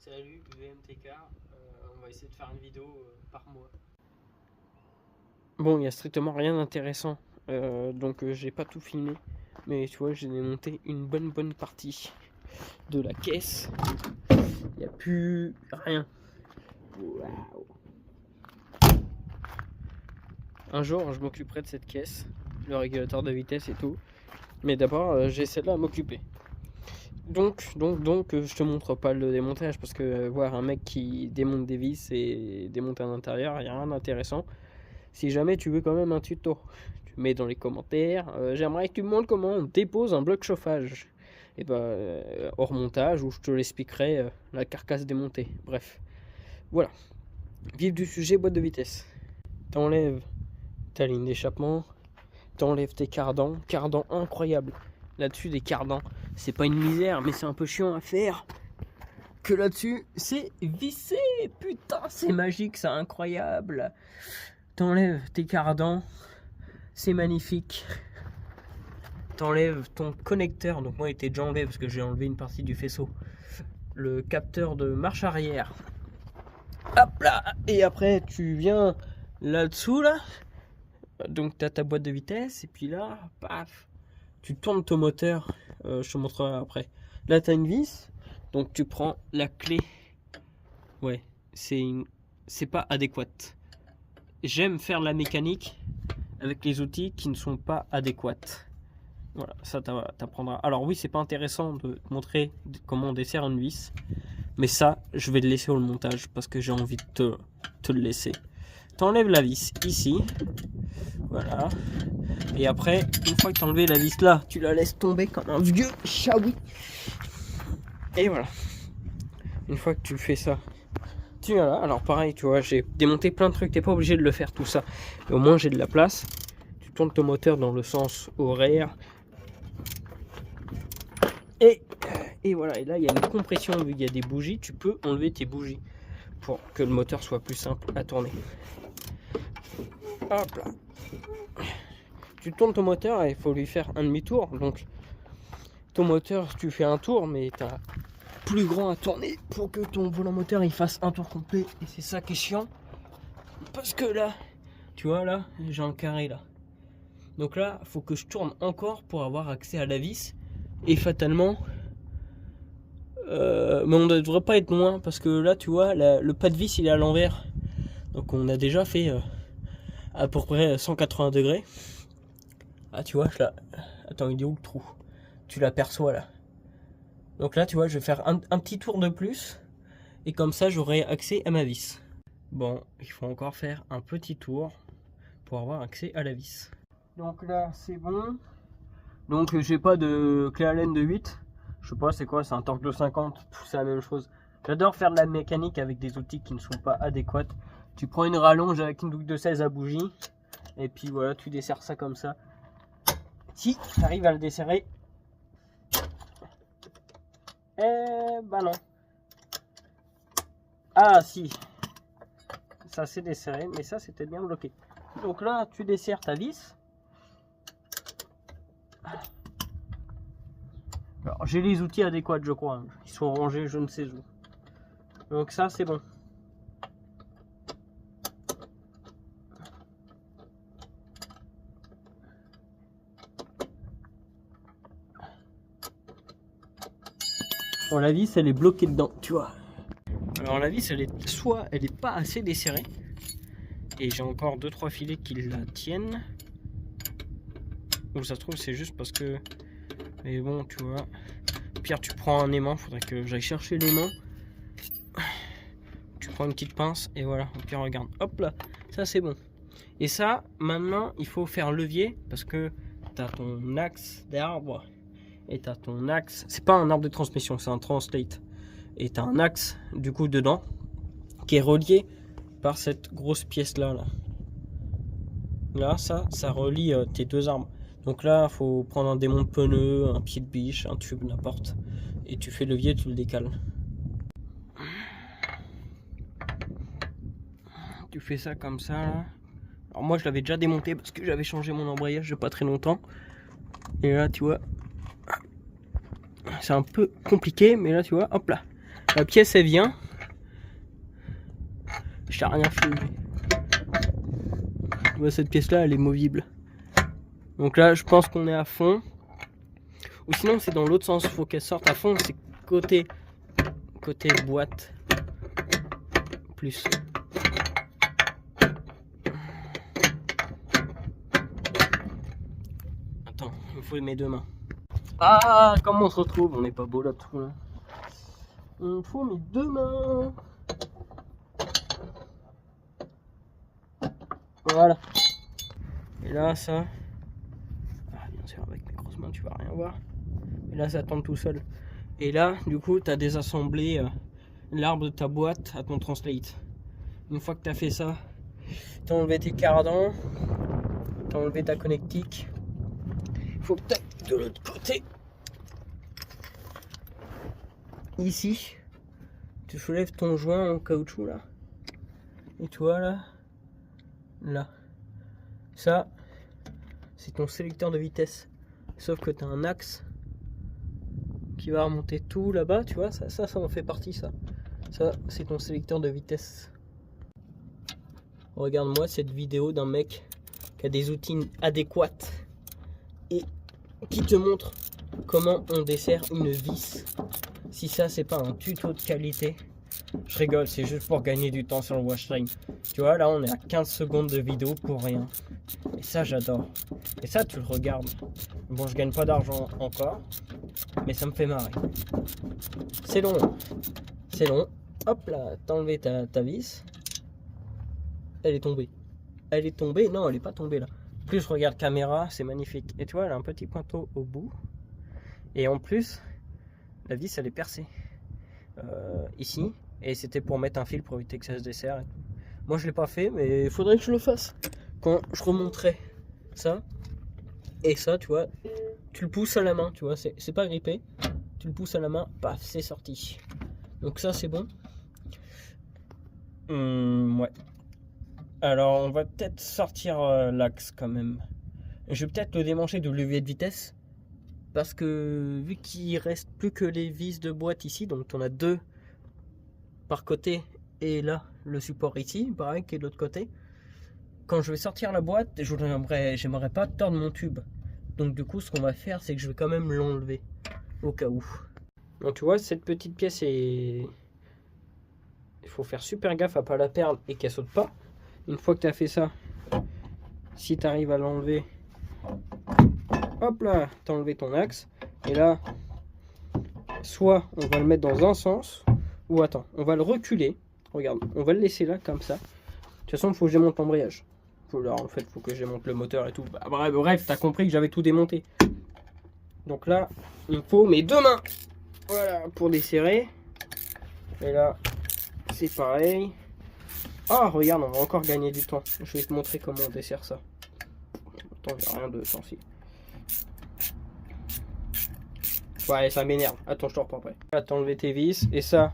Salut VMTK, on va essayer de faire une vidéo par mois. Bon, il n'y a strictement rien d'intéressant, donc j'ai pas tout filmé, mais tu vois, j'ai démonté une bonne partie de la caisse. Il n'y a plus rien. Waouh. Un jour, je m'occuperai de cette caisse, le régulateur de vitesse et tout, mais d'abord, j'ai celle-là à m'occuper. Donc, je te montre pas le démontage parce que voir un mec qui démonte des vis et démonte un intérieur, il n'y a rien d'intéressant. Si jamais tu veux quand même un tuto, tu mets dans les commentaires, j'aimerais que tu me montres comment on dépose un bloc chauffage. Et hors montage, où je te l'expliquerai, la carcasse démontée. Bref, voilà. Vif du sujet, boîte de vitesse. T'enlèves ta ligne d'échappement, t'enlèves tes cardans incroyables. Là-dessus, des cardans, c'est pas une misère, mais c'est un peu chiant à faire. Que là-dessus, c'est vissé. Putain, c'est magique, c'est incroyable. T'enlèves tes cardans, c'est magnifique. T'enlèves ton connecteur, donc moi il était déjà enlevé parce que j'ai enlevé une partie du faisceau. Le capteur de marche arrière. Hop là. Et après, tu viens là-dessous, là. Donc t'as ta boîte de vitesse, et puis là, paf. Tu tournes ton moteur, je te montrerai après. Là, tu as une vis, donc tu prends la clé. Ouais, c'est pas adéquat. J'aime faire la mécanique avec les outils qui ne sont pas adéquats. Voilà, ça t'apprendras. Alors oui, c'est pas intéressant de te montrer comment on dessert une vis, mais ça, je vais le laisser au montage parce que j'ai envie de te le laisser. T'enlèves la vis ici, voilà. Et après, une fois que tu as enlevé la vis là, tu la laisses tomber comme un vieux chaoui. Et voilà. Une fois que tu fais ça, tu viens là. Alors pareil, tu vois, j'ai démonté plein de trucs. T'es pas obligé de le faire tout ça. Mais au moins, j'ai de la place. Tu tournes ton moteur dans le sens horaire. Et voilà. Et là, il y a une compression. Vu qu'il y a des bougies, tu peux enlever tes bougies pour que le moteur soit plus simple à tourner. Hop là. Tu tournes ton moteur et il faut lui faire un demi-tour. Donc ton moteur, tu fais un tour, mais tu as plus grand à tourner pour que ton volant moteur il fasse un tour complet. Et c'est ça qui est chiant. Parce que là, tu vois là, j'ai un carré là. Donc là, il faut que je tourne encore pour avoir accès à la vis. Et fatalement, mais on ne devrait pas être loin parce que là, tu vois, le pas de vis il est à l'envers. Donc on a déjà fait à peu près 180 degrés. Ah tu vois, là, attends, il est où le trou? Tu l'aperçois là. Donc là, tu vois, je vais faire un petit tour de plus. Et comme ça, j'aurai accès à ma vis. Bon, il faut encore faire un petit tour pour avoir accès à la vis. Donc là, c'est bon. Donc j'ai pas de clé Allen de 8. Je sais pas, c'est quoi? C'est un torque de 50. C'est la même chose. J'adore faire de la mécanique avec des outils qui ne sont pas adéquats. Tu prends une rallonge avec une boucle de 16 à bougie. Et puis voilà, tu desserres ça comme ça. Si tu arrives à le desserrer, bah non. Ah si, ça s'est desserré, mais ça c'était bien bloqué. Donc là, tu desserres ta vis. Alors j'ai les outils adéquats, je crois. Ils sont rangés, je ne sais où. Donc ça c'est bon. Bon, la vis elle est bloquée dedans, tu vois. Alors la vis elle est soit elle est pas assez desserrée et j'ai encore 2-3 filets qui la tiennent, ou ça se trouve c'est juste parce que, mais bon tu vois, pire tu prends un aimant, faudrait que j'aille chercher l'aimant, tu prends une petite pince et voilà, au pire regarde, hop là, ça c'est bon. Et ça maintenant il faut faire levier parce que tu as ton axe d'arbre et tu as ton axe, c'est pas un arbre de transmission, c'est un translate, et tu as un axe du coup dedans qui est relié par cette grosse pièce là. Là ça relie tes deux arbres. Donc là il faut prendre un démonte pneu, un pied de biche, un tube, n'importe, et tu fais levier, tu le décales. Tu fais ça comme ça là. Alors moi je l'avais déjà démonté parce que j'avais changé mon embrayage il n'y a pas très longtemps. Et là tu vois, c'est un peu compliqué, mais là tu vois, hop là, La pièce elle vient. Je t'ai rien filmé. Cette pièce là elle est movible. Donc là je pense qu'on est à fond. Ou sinon c'est dans l'autre sens, il faut qu'elle sorte à fond, c'est côté boîte plus. Attends, il me faut mes deux mains. Ah, comment on se retrouve? On n'est pas beau là-dessous là. Il me faut mes deux mains. Voilà. Et là ça. Ah, bien sûr avec mes grosses mains tu vas rien voir. Et là ça tombe tout seul. Et là du coup tu as désassemblé l'arbre de ta boîte à ton translate. Une fois que tu as fait ça, tu as enlevé tes cardans, tu as enlevé ta connectique. Il faut peut-être de l'autre côté. Ici, tu soulèves ton joint en caoutchouc là. Et tu vois là. Ça, c'est ton sélecteur de vitesse. Sauf que tu as un axe qui va remonter tout là-bas, tu vois. Ça en fait partie, ça. Ça, c'est ton sélecteur de vitesse. Regarde-moi cette vidéo d'un mec qui a des outils adéquats et qui te montre comment on dessert une vis. Si ça, c'est pas un tuto de qualité, je rigole, c'est juste pour gagner du temps sur le watch time. Tu vois, là, on est à 15 secondes de vidéo pour rien. Et ça, j'adore. Et ça, tu le regardes. Bon, je gagne pas d'argent encore, mais ça me fait marrer. C'est long. C'est long. Hop là, t'as enlevé ta vis. Elle est tombée. Elle est tombée. Non, elle est pas tombée là. En plus, je regarde caméra, c'est magnifique. Et tu vois, elle a un petit pointeau au bout. Et en plus, la vis, elle est percée. Ici. Et c'était pour mettre un fil pour éviter que ça se desserre. Moi, je l'ai pas fait, mais il faudrait que je le fasse. Quand je remonterai ça et ça, tu vois, tu le pousses à la main, tu vois, c'est pas grippé. Tu le pousses à la main, paf, c'est sorti. Donc ça, c'est bon. Ouais. Alors, on va peut-être sortir l'axe quand même. Je vais peut-être le démancher de levier de vitesse. Parce que vu qu'il reste plus que les vis de boîte ici, donc on a deux par côté et là le support ici, pareil qui est de l'autre côté. Quand je vais sortir la boîte, j'aimerais pas tordre mon tube. Donc du coup, ce qu'on va faire, c'est que je vais quand même l'enlever au cas où. Donc tu vois, cette petite pièce est... Il faut faire super gaffe à pas la perdre et qu'elle saute pas. Une fois que tu as fait ça, si tu arrives à l'enlever, hop là, tu as enlevé ton axe. Et là, soit on va le mettre dans un sens, ou attends, on va le reculer. Regarde, on va le laisser là, comme ça. De toute façon, il faut que je démonte l'embrayage. En fait, il faut que je démonte le moteur et tout. Bah, bref, tu as compris que j'avais tout démonté. Donc là, il me faut mes deux mains. Voilà, pour desserrer. Et là, c'est pareil. Ah, regarde, on va encore gagner du temps. Je vais te montrer comment on dessert ça. Attends, il n'y a rien de sensible. Ouais, ça m'énerve. Attends, je te reprends après. Là, t'as enlevé tes vis. Et ça,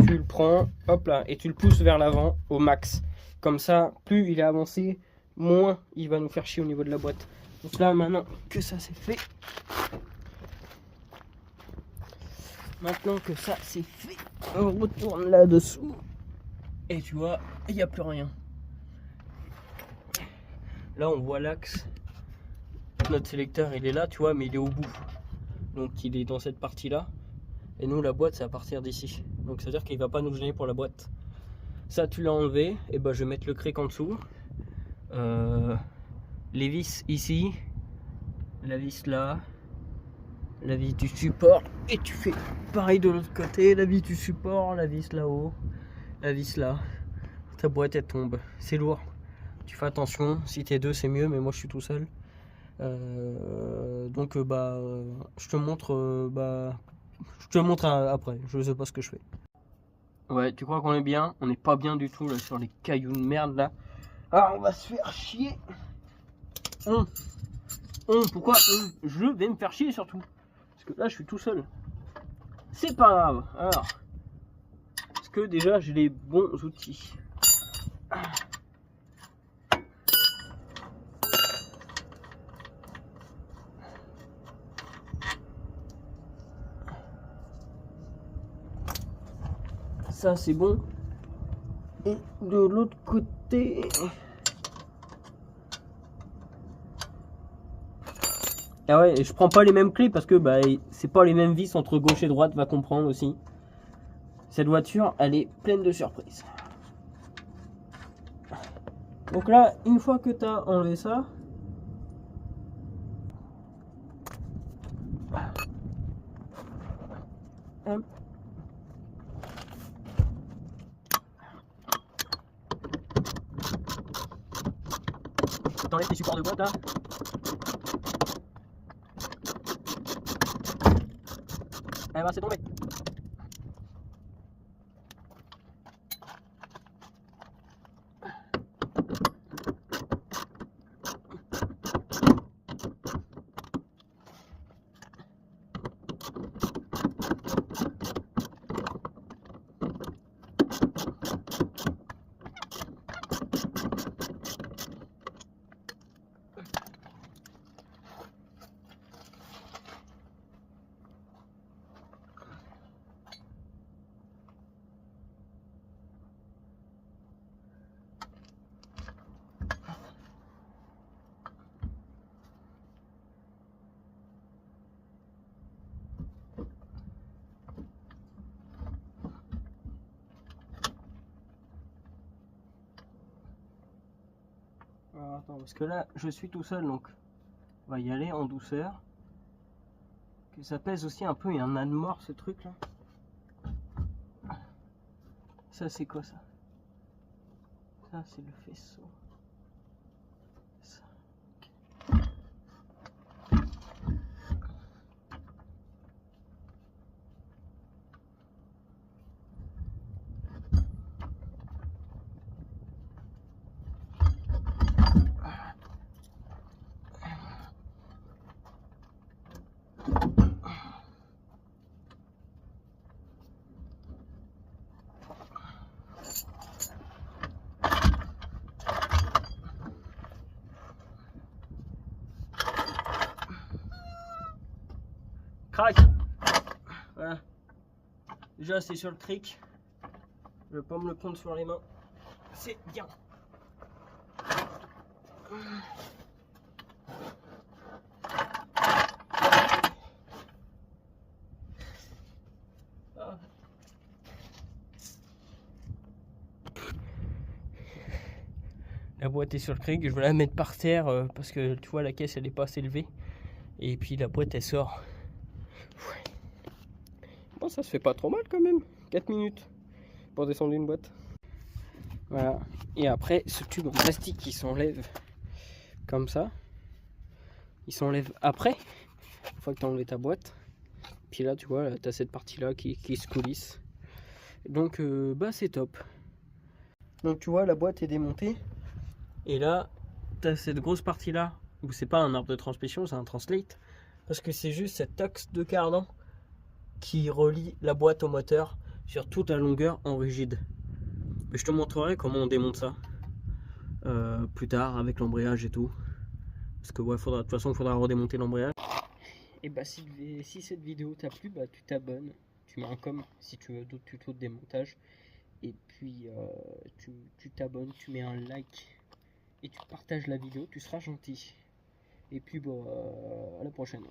tu le prends, hop là, et tu le pousses vers l'avant au max. Comme ça, plus il est avancé, moins il va nous faire chier au niveau de la boîte. Donc là, maintenant que ça c'est fait, on retourne là-dessous. Et tu vois, il n'y a plus rien. Là, on voit l'axe. Notre sélecteur, il est là, tu vois, mais il est au bout. Donc, il est dans cette partie-là. Et nous, la boîte, c'est à partir d'ici. Donc, c'est-à-dire qu'il ne va pas nous gêner pour la boîte. Ça, tu l'as enlevé. Et ben, je vais mettre le cric en dessous. Les vis ici. La vis là. La vis du support. Et tu fais pareil de l'autre côté. La vis du support. La vis là-haut. La vis là. Ta boîte, elle tombe. C'est lourd. Tu fais attention. Si t'es deux, c'est mieux. Mais moi, je suis tout seul. Donc, je te montre... je te montre après. Je sais pas ce que je fais. Ouais, tu crois qu'on est bien? On n'est pas bien du tout là sur les cailloux de merde là. Ah, on va se faire chier. Pourquoi je vais me faire chier surtout? Parce que là, je suis tout seul. C'est pas grave. Alors, parce que déjà, j'ai les bons outils. ça c'est bon. Et de l'autre côté... Ah ouais, et je prends pas les mêmes clés parce que bah, c'est pas les mêmes vis entre gauche et droite, va comprendre aussi. Cette voiture, elle est pleine de surprises. Donc là, une fois que tu as enlevé ça, hop. T'enlèves tes supports de boîte là. Eh ben c'est tombé. Alors, attends, parce que là, je suis tout seul, donc on va y aller en douceur. Que ça pèse aussi un peu, il y a un âne mort ce truc là. Ça c'est quoi ça? Ça c'est le faisceau. Ça. Crac. Voilà. Déjà c'est sur le cric. Je vais pas me le prendre sur les mains. C'est bien. La boîte est sur le cric, je vais la mettre par terre parce que tu vois la caisse elle est pas assez élevée. Et puis la boîte elle sort. Ouais. Bon ça se fait pas trop mal quand même. 4 minutes pour descendre une boîte. Voilà. Et après ce tube en plastique qui s'enlève comme ça. Il s'enlève après. Une fois que tu as enlevé ta boîte. Puis là tu vois tu as cette partie là qui se coulisse. Donc bah c'est top. Donc tu vois la boîte est démontée. Et là, tu as cette grosse partie-là, où c'est pas un arbre de transmission, c'est un translate, parce que c'est juste cette axe de cardan qui relie la boîte au moteur sur toute la longueur en rigide. Mais je te montrerai comment on démonte ça plus tard avec l'embrayage et tout. Parce que ouais, de toute façon, il faudra redémonter l'embrayage. Et bah si cette vidéo t'a plu, bah tu t'abonnes, tu mets un com si tu veux d'autres tutos de démontage. Et puis tu t'abonnes, tu mets un like. Et tu partages la vidéo, tu seras gentil. Et puis, à la prochaine.